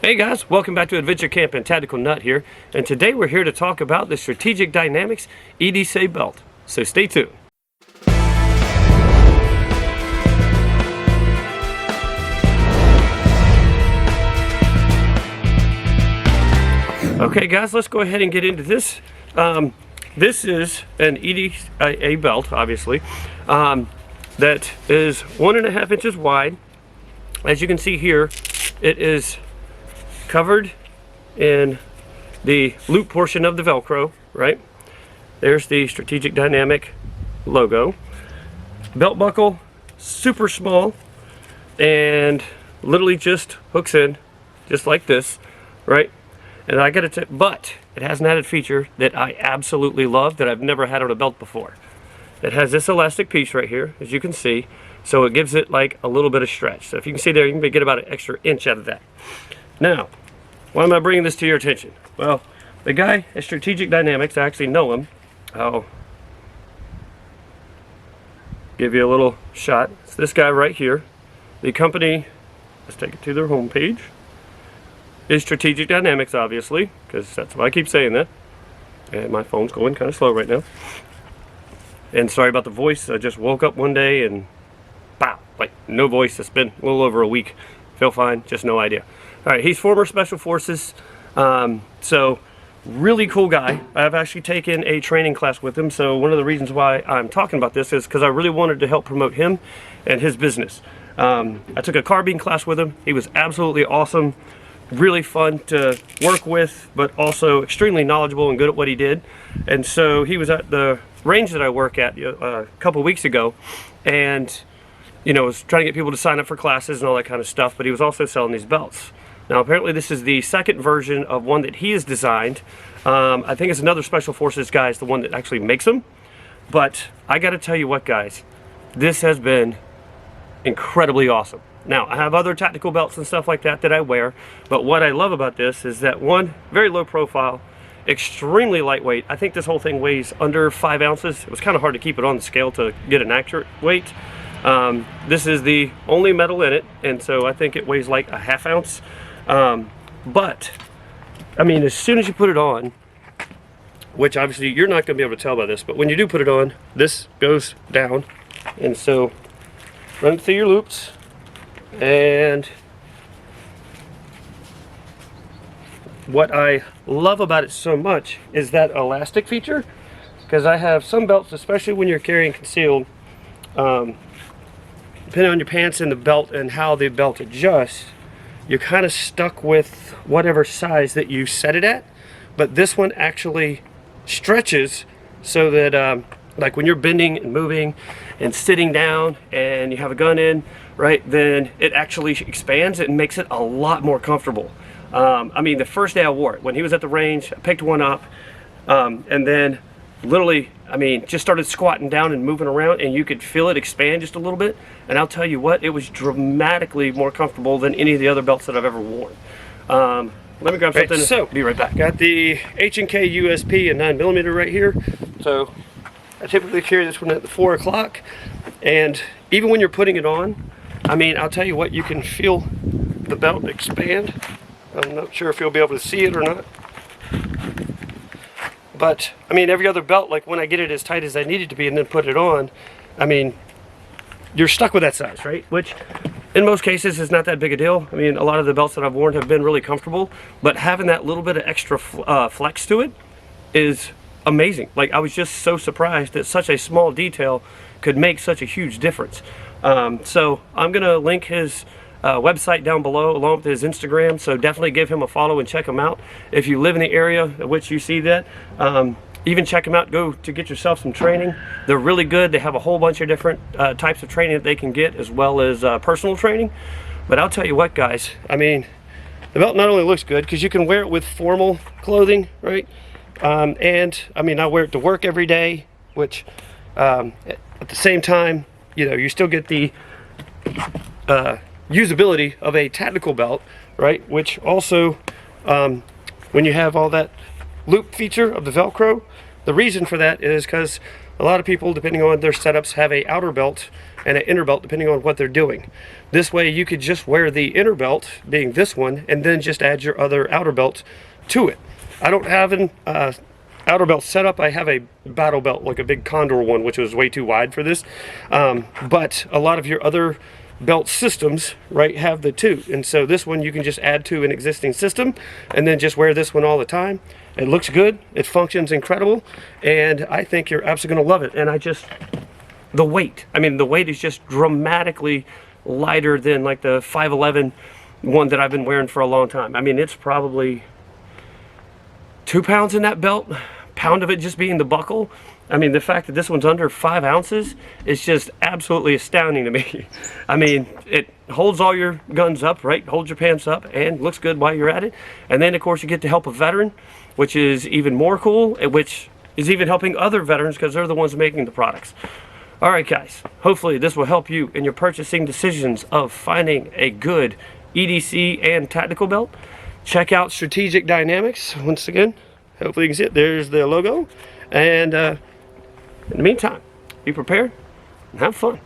Hey guys, welcome back to Adventure Camping. Tactical Nut here, and today we're here to talk about the Strategic Dynamics EDC Belt. So stay tuned. Okay guys, let's go ahead and get into this. This is an EDC belt, obviously, that is 1.5 inches wide. As you can see here, it is covered in the loop portion of the Velcro, right? There's the Strategic Dynamic logo. Belt buckle, super small, and literally just hooks in, just like this, right? And I gotta tell, but it has an added feature that I absolutely love that I've never had on a belt before. It has this elastic piece right here, as you can see, so it gives it like a little bit of stretch. So if you can see there, you can get about an extra inch out of that. Now, why am I bringing this to your attention? Well, the guy at Strategic Dynamics, I actually know him. I'll give you a little shot. It's this guy right here. The company, let's take it to their homepage, is Strategic Dynamics, obviously, because that's why I keep saying that. And my phone's going kind of slow right now. And sorry about the voice. I just woke up one day and pow, like no voice. It's been a little over a week. Feel fine, just no idea. All right, he's former Special Forces, so really cool guy. I've actually taken a training class with him, so one of the reasons why I'm talking about this is because I really wanted to help promote him and his business. I took a carbine class with him. He was absolutely awesome, really fun to work with, but also extremely knowledgeable and good at what he did. And so he was at the range that I work at a couple weeks ago, and was trying to get people to sign up for classes and all that kind of stuff, but he was also selling these belts. Now apparently this is the second version of one that he has designed. I think it's another Special Forces guy is the one that actually makes them. But I gotta tell you what guys, this has been incredibly awesome. Now I have other tactical belts and stuff like that I wear, but what I love about this is that one, very low profile, extremely lightweight. I think this whole thing weighs under 5 ounces. It was kind of hard to keep it on the scale to get an accurate weight. This is the only metal in it, and so I think it weighs like a 1/2 ounce. But I mean, as soon as you put it on, which obviously you're not going to be able to tell by this, but when you do put it on, this goes down, and so run it through your loops, and what I love about it so much is that elastic feature, because I have some belts, especially when you're carrying concealed, depending on your pants and the belt and how the belt adjusts, you're kind of stuck with whatever size that you set it at. But this one actually stretches so that like when you're bending and moving and sitting down and you have a gun in, right, then it actually expands and makes it a lot more comfortable. I mean, the first day I wore it, when he was at the range, I picked one up, and then literally, I mean, just started squatting down and moving around, and you could feel it expand just a little bit. And I'll tell you what, it was dramatically more comfortable than any of the other belts that I've ever worn. Let me grab something. Right, so be right back. Got the H&K USP and 9mm right here. So I typically carry this one at the 4 o'clock, and even when you're putting it on, I mean, I'll tell you what, you can feel the belt expand. I'm not sure if you'll be able to see it or not. But, I mean, every other belt, like when I get it as tight as I need it to be and then put it on, I mean, you're stuck with that size, right? Which, in most cases, is not that big a deal. I mean, a lot of the belts that I've worn have been really comfortable, but having that little bit of extra flex to it is amazing. Like, I was just so surprised that such a small detail could make such a huge difference. So, I'm going to link his website down below along with his Instagram, so definitely give him a follow and check him out if you live in the area at which you see that. Even check them out, go to get yourself some training. They're really good. They have a whole bunch of different types of training that they can get, as well as personal training. But I'll tell you what guys, I mean, the belt not only looks good because you can wear it with formal clothing, right? And I mean, I wear it to work every day, which at the same time, you still get the usability of a tactical belt, right? Which also, when you have all that loop feature of the Velcro, the reason for that is because A lot of people, depending on their setups, have a outer belt and an inner belt depending on what they're doing. This way you could just wear the inner belt, being this one, and then just add your other outer belt to it. I don't have an outer belt setup. I have a battle belt, like a big Condor one, which was way too wide for this. But a lot of your other belt systems, right, have the two. And so this one you can just add to an existing system and then just wear this one all the time. It looks good, it functions incredible, and I think you're absolutely gonna love it. And the weight, I mean, the weight is just dramatically lighter than like the 511 one that I've been wearing for a long time. I mean, it's probably 2 pounds in that belt, pound of it just being the buckle. I mean, the fact that this one's under 5 ounces is just absolutely astounding to me. I mean, it holds all your guns up, right? Holds your pants up and looks good while you're at it. And then, of course, you get to help a veteran, which is even more cool, which is even helping other veterans because they're the ones making the products. All right, guys, hopefully this will help you in your purchasing decisions of finding a good EDC and tactical belt. Check out Strategic Dynamics once again. Hopefully you can see it. There's the logo. And in the meantime, be prepared and have fun.